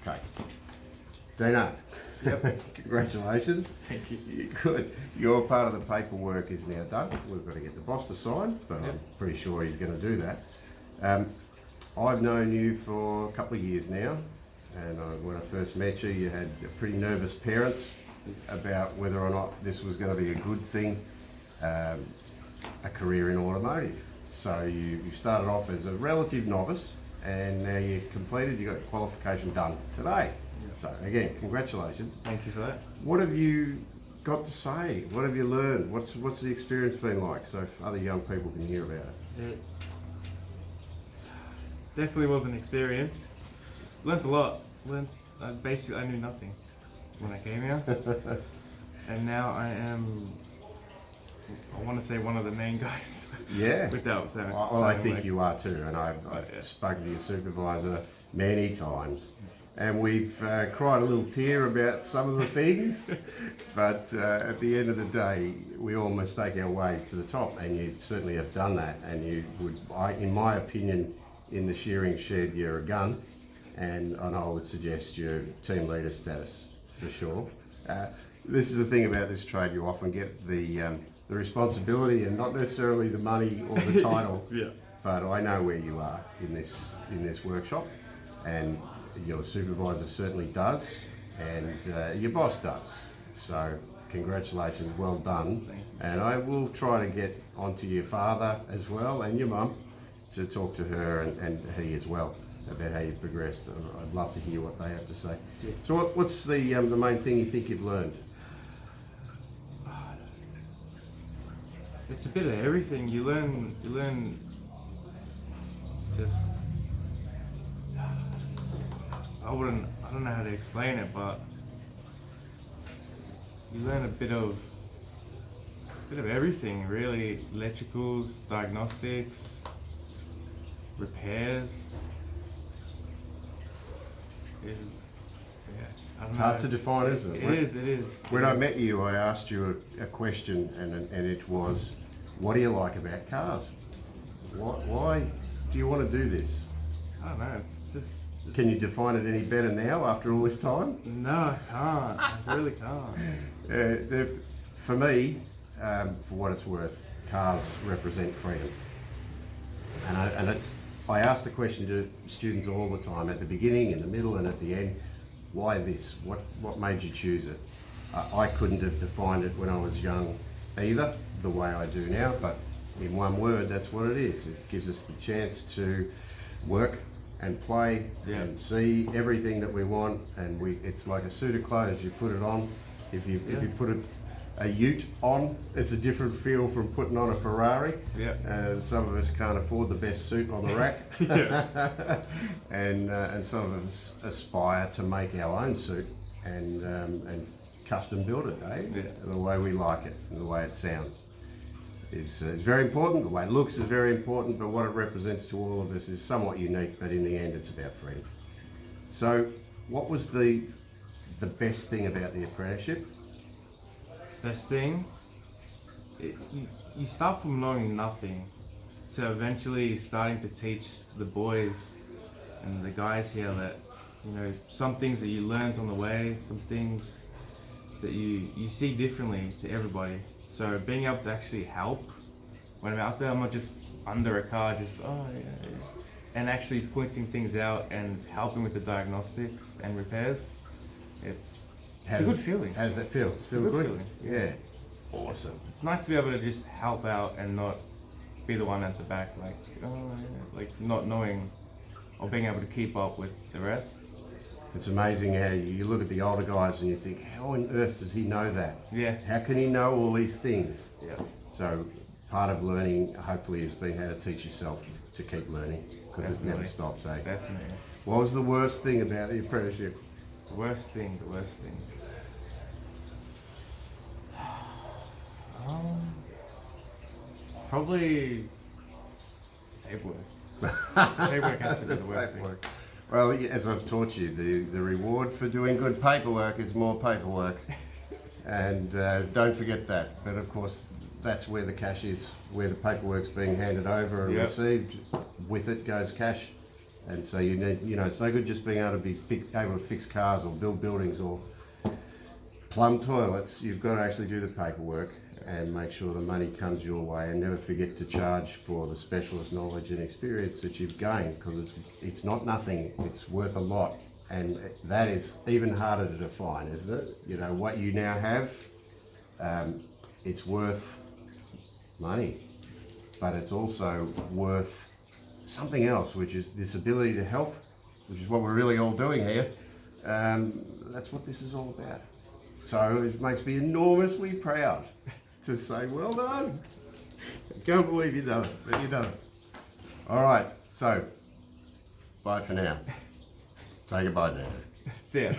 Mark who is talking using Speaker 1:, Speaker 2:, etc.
Speaker 1: Okay. Dino,
Speaker 2: Yep.
Speaker 1: congratulations.
Speaker 2: Thank you.
Speaker 1: You're good. Your part of the paperwork is now done. We've got to get the boss to sign, but
Speaker 2: Yep.
Speaker 1: I'm pretty sure he's going to do that. I've known you for a couple of years now, and when I first met you, you had pretty nervous parents about whether or not this was going to be a good thing, a career in automotive. So you started off as a relative novice, and now you completed, you got your qualification done today. So again, congratulations.
Speaker 2: Thank you for that.
Speaker 1: What have you got to say? What have you learned? What's the experience been like so other young people can hear about it?
Speaker 2: It definitely was an experience. Learned a lot. I knew nothing when I came here. And now I want to say one of the main guys.
Speaker 1: Yeah.
Speaker 2: Without saying.
Speaker 1: Well, I think you are too, and I've spoken to your supervisor many times, and we've cried a little tear about some of the things, but at the end of the day, we all mistake our way to the top, and you certainly have done that, and you would, in my opinion, in the shearing shed, you're a gun, and I would suggest you're team leader status, for sure. This is the thing about this trade, you often get the responsibility and not necessarily the money or the title.
Speaker 2: Yeah.
Speaker 1: But I know where you are in this workshop, and your supervisor certainly does, and your boss does. So congratulations, well done. And I will try to get onto your father as well and your mum to talk to her and he as well about how you've progressed. I'd love to hear what they have to say.
Speaker 2: Yeah.
Speaker 1: So what's the main thing you think you've learned?
Speaker 2: It's a bit of everything. You learn just, I don't know how to explain it, but you learn a bit of everything really. Electricals, diagnostics, repairs. I don't
Speaker 1: It's
Speaker 2: know.
Speaker 1: hard to define, isn't it?
Speaker 2: It is.
Speaker 1: When I met you, I asked you a question, and it was, what do you like about cars? Why do you want to do this?
Speaker 2: I don't know, it's just...
Speaker 1: Can you define it any better now after all this time?
Speaker 2: No, I can't. I really can't.
Speaker 1: For me, for what it's worth, cars represent freedom. And I ask the question to students all the time, at the beginning, in the middle, and at the end, why this? What made you choose it? I couldn't have defined it when I was young either, the way I do now, but in one word, that's what it is. It gives us the chance to work and play and see everything that we want, and it's like a suit of clothes. You put it on. If you put a ute on, it's a different feel from putting on a Ferrari.
Speaker 2: Yeah.
Speaker 1: Some of us can't afford the best suit on the rack. And some of us aspire to make our own suit and custom build it, the way we like it and the way it sounds. Is very important. The way it looks is very important, but what it represents to all of us is somewhat unique, but in the end it's about freedom. So what was the best thing about the apprenticeship?
Speaker 2: Best thing, you start from knowing nothing to eventually starting to teach the boys and the guys here that, some things that you learned on the way, some things that you see differently to everybody. So being able to actually help when I'm out there, I'm not just under a car, and actually pointing things out and helping with the diagnostics and repairs. It's a good feeling.
Speaker 1: How does that feel?
Speaker 2: It's a good feeling.
Speaker 1: Yeah. Awesome.
Speaker 2: It's nice to be able to just help out and not be the one at the back, like not knowing or being able to keep up with the rest.
Speaker 1: It's amazing how you look at the older guys and you think, how on earth does he know that?
Speaker 2: Yeah.
Speaker 1: How can he know all these things?
Speaker 2: Yeah.
Speaker 1: So part of learning, hopefully, has been how to teach yourself to keep learning, because it never stops, eh?
Speaker 2: Definitely.
Speaker 1: What was the worst thing about the apprenticeship?
Speaker 2: The worst thing. Probably paperwork. Paperwork has to be the worst thing.
Speaker 1: Well, as I've taught you, the reward for doing good paperwork is more paperwork. And don't forget that. But of course, that's where the cash is, where the paperwork's being handed over and received. With it goes cash And so you need, it's no good just being able to able to fix cars or build buildings or plumb toilets. You've got to actually do the paperwork and make sure the money comes your way, and never forget to charge for the specialist knowledge and experience that you've gained, because it's not nothing, it's worth a lot. And that is even harder to define, isn't it? What you now have, it's worth money, but it's also worth something else, which is this ability to help, which is what we're really all doing here. That's what this is all about. So it makes me enormously proud to say, well done. I can't believe you've done it, but you've done it. All right, so bye for now. Say goodbye, Dan.
Speaker 2: See ya.